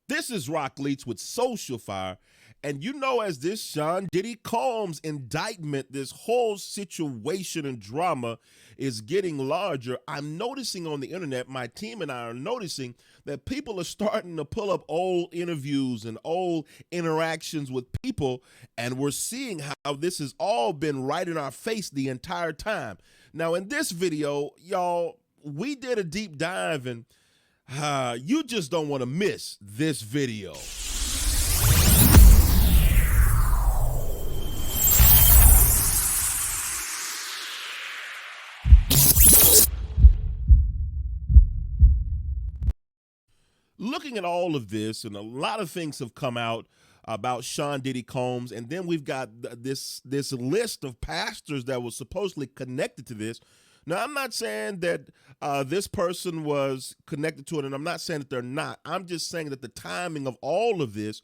This is Rock Leach with Social Fire. And you know, as this Sean Diddy Combs indictment, this whole situation and drama is getting larger, I'm noticing on the internet, my team and I are noticing that people are starting to pull up old interviews and old interactions with people, and we're seeing how this has all been right in our face the entire time. Now, in this video, y'all, we did a deep dive, and you just don't want to miss this video. Looking at all of this, and a lot of things have come out about Sean Diddy Combs, and then we've got this list of pastors that was supposedly connected to this. Now, I'm not saying that this person was connected to it, and I'm not saying that they're not. I'm just saying that the timing of all of this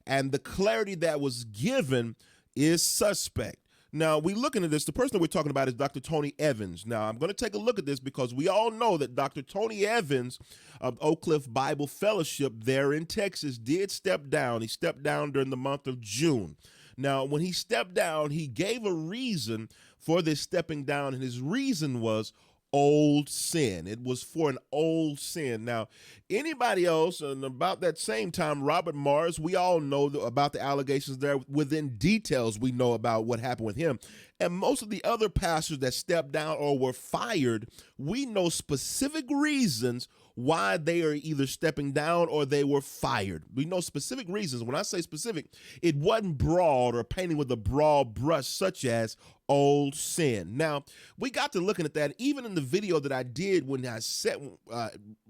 and the clarity that was given is suspect. Now, we looking at this, the person that we're talking about is Dr. Tony Evans. Now, I'm going to take a look at this because we all know that Dr. Tony Evans of Oak Cliff Bible Fellowship there in Texas did step down. He stepped down during the month of June. Now, when he stepped down, he gave a reason for this stepping down, and his reason was old sin. It was for an old sin. Now, anybody else, and about that same time, Robert Morris, we all know about the allegations there. Within details, we know about what happened with him. And most of the other pastors that stepped down or were fired, we know specific reasons why they are either stepping down or they were fired. We know specific reasons. When I say specific, it wasn't broad or painting with a broad brush, such as old sin. Now, we got to looking at that. Even in the video that I did when I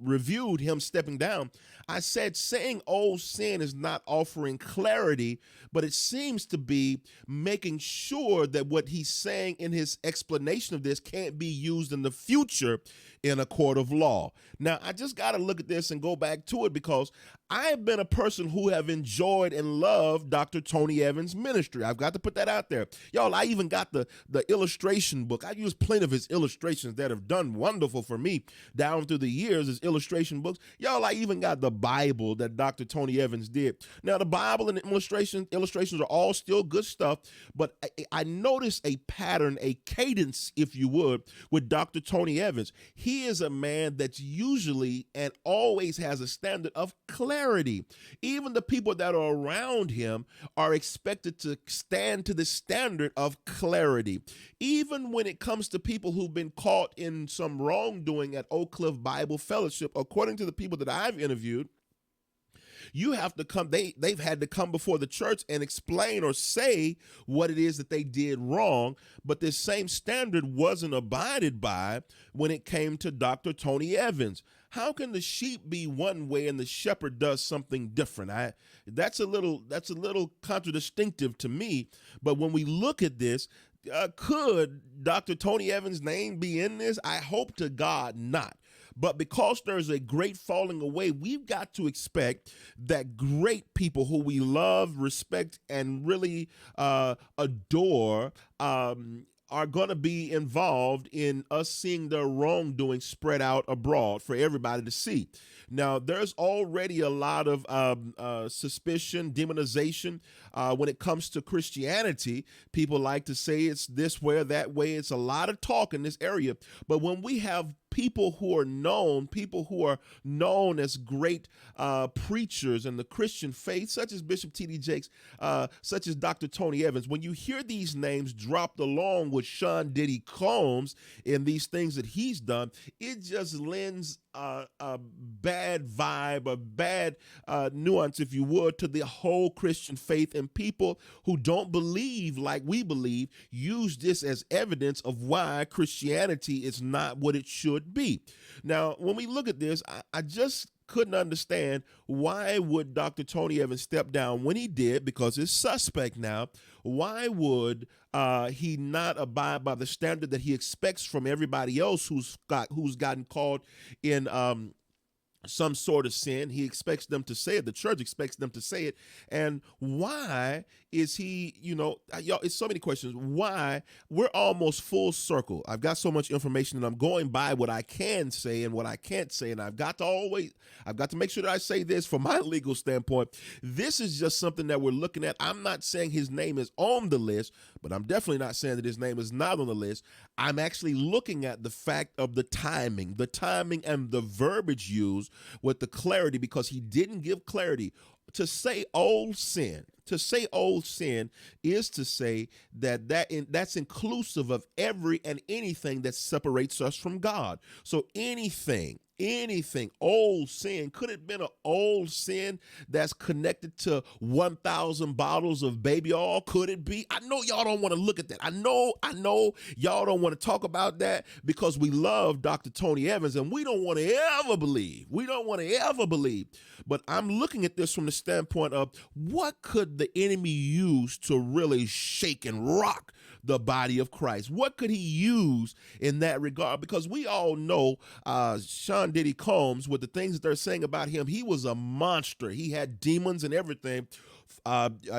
reviewed him stepping down, I said saying old sin is not offering clarity, but it seems to be making sure that what he's saying in his explanation of this can't be used in the future in a court of law. Now, I just got to look at this and go back to it because I have been a person who have enjoyed and loved Dr. Tony Evans' ministry. I've got to put that out there. Y'all, I even got the illustration book. I use plenty of his illustrations that have done wonderful for me down through the years, his illustration books. Y'all, I even got the Bible that Dr. Tony Evans did. Now, the Bible and the illustrations are all still good stuff, but I noticed a pattern, a cadence, if you would, with Dr. Tony Evans. He is a man that's usually and always has a standard of clarity. Even the people that are around him are expected to stand to the standard of clarity. Even when it comes to people who've been caught in some wrongdoing at Oak Cliff Bible Fellowship, according to the people that I've interviewed, you have to come, they've had to come before the church and explain or say what it is that they did wrong, but this same standard wasn't abided by when it came to Dr. Tony Evans. How can the sheep be one way and the shepherd does something different? That's a little contradictive to me, but when we look at this, could Dr. Tony Evans' name be in this? I hope to God not. But because there's a great falling away, we've got to expect that great people who we love, respect, and really adore are going to be involved in us seeing their wrongdoing spread out abroad for everybody to see. Now, there's already a lot of suspicion, demonization when it comes to Christianity. People like to say it's this way or that way. It's a lot of talk in this area. But when we have people who are known as great preachers in the Christian faith, such as Bishop T.D. Jakes, such as Dr. Tony Evans, when you hear these names dropped along with Sean Diddy Combs in these things that he's done, it just lends a bad vibe, a bad nuance, if you would, to the whole Christian faith. And people who don't believe like we believe use this as evidence of why Christianity is not what it should be. Now, when we look at this, I just couldn't understand why would Dr. Tony Evans step down when he did, because it's suspect now. Why would he not abide by the standard that he expects from everybody else who's gotten caught in some sort of sin. He expects them to say it. The church expects them to say it. And why is he, y'all, it's so many questions. Why? We're almost full circle. I've got so much information and I'm going by what I can say and what I can't say. And I've got to make sure that I say this from my legal standpoint. This is just something that we're looking at. I'm not saying his name is on the list, but I'm definitely not saying that his name is not on the list. I'm actually looking at the fact of the timing and the verbiage used with the clarity, because he didn't give clarity. To say old sin is to say that's inclusive of every and anything that separates us from God. So anything, old sin, could it have been an old sin that's connected to 1,000 bottles of baby oil? Could it be? I know y'all don't want to look at that. I know y'all don't want to talk about that because we love Dr. Tony Evans and we don't want to ever believe. But I'm looking at this from the standpoint of what could the enemy use to really shake and rock the body of Christ? What could he use in that regard? Because we all know Sean Diddy Combs, with the things that they're saying about him, he was a monster. He had demons and everything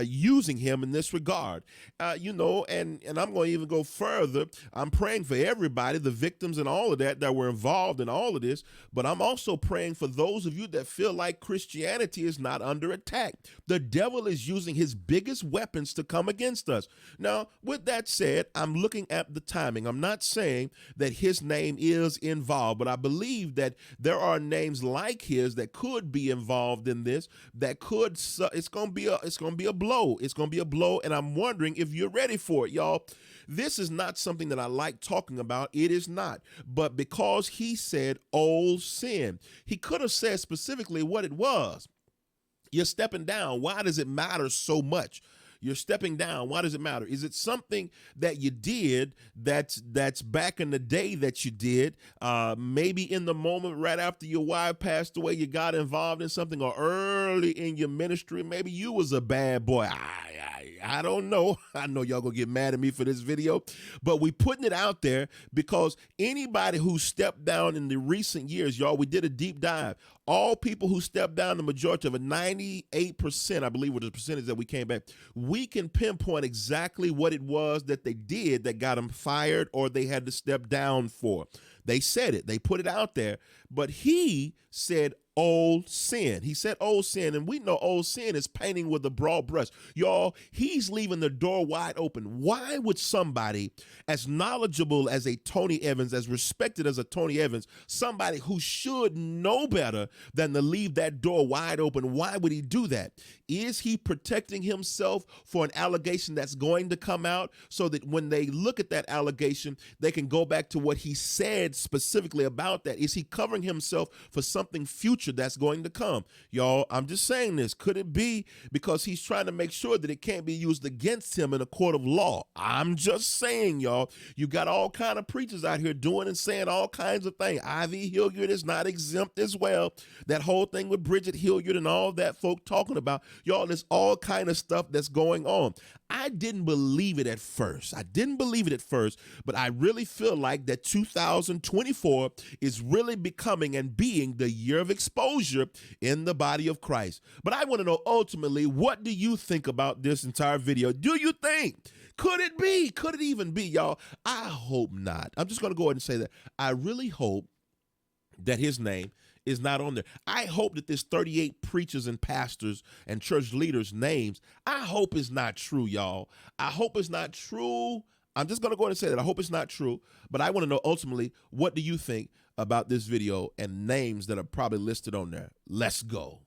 using him in this regard. And I'm going to even go further. I'm praying for everybody, the victims and all of that were involved in all of this, but I'm also praying for those of you that feel like Christianity is not under attack. The devil is using his biggest weapons to come against us. Now, with that said, I'm looking at the timing. I'm not saying that his name is involved, but I believe that there are names like his that could be involved in this, that could, it's going to be a blow. It's going to be a blow, and I'm wondering if you're ready for it, y'all. This is not something that I like talking about. It is not. But because he said old sin, he could have said specifically what it was. You're stepping down. Why does it matter so much? You're stepping down. Why does it matter? Is it something that you did that's back in the day that you did? Maybe in the moment right after your wife passed away, you got involved in something, or early in your ministry, maybe you was a bad boy. I don't know. I know y'all gonna get mad at me for this video, but we putting it out there because anybody who stepped down in the recent years, y'all, we did a deep dive. All people who stepped down, the majority of it, 98%, I believe, was the percentage that we came back. We can pinpoint exactly what it was that they did that got them fired or they had to step down for. They said it. They put it out there. But he said old sin. He said old sin, and we know old sin is painting with a broad brush. Y'all, he's leaving the door wide open. Why would somebody as knowledgeable as a Tony Evans, as respected as a Tony Evans, somebody who should know better than to leave that door wide open, why would he do that? Is he protecting himself for an allegation that's going to come out so that when they look at that allegation, they can go back to what he said specifically about that? Is he covering himself for something future that's going to come? Y'all, I'm just saying this. Could it be because he's trying to make sure that it can't be used against him in a court of law? I'm just saying, y'all, you got all kind of preachers out here doing and saying all kinds of things. Ivy Hilliard is not exempt as well. That whole thing with Bridget Hilliard and all that folk talking about. Y'all, there's all kind of stuff that's going on. I didn't believe it at first. But I really feel like that 2024 is really becoming and being the year of exposure in the body of Christ. But I want to know ultimately, what do you think about this entire video? Do you think? Could it be? Could it even be, y'all? I hope not. I'm just going to go ahead and say that. I really hope that his name is not on there. I hope that this 38 preachers and pastors and church leaders' names, I hope it's not true, y'all. I hope it's not true. I'm just going to go ahead and say that. I hope it's not true, but I want to know ultimately, what do you think about this video and names that are probably listed on there? Let's go.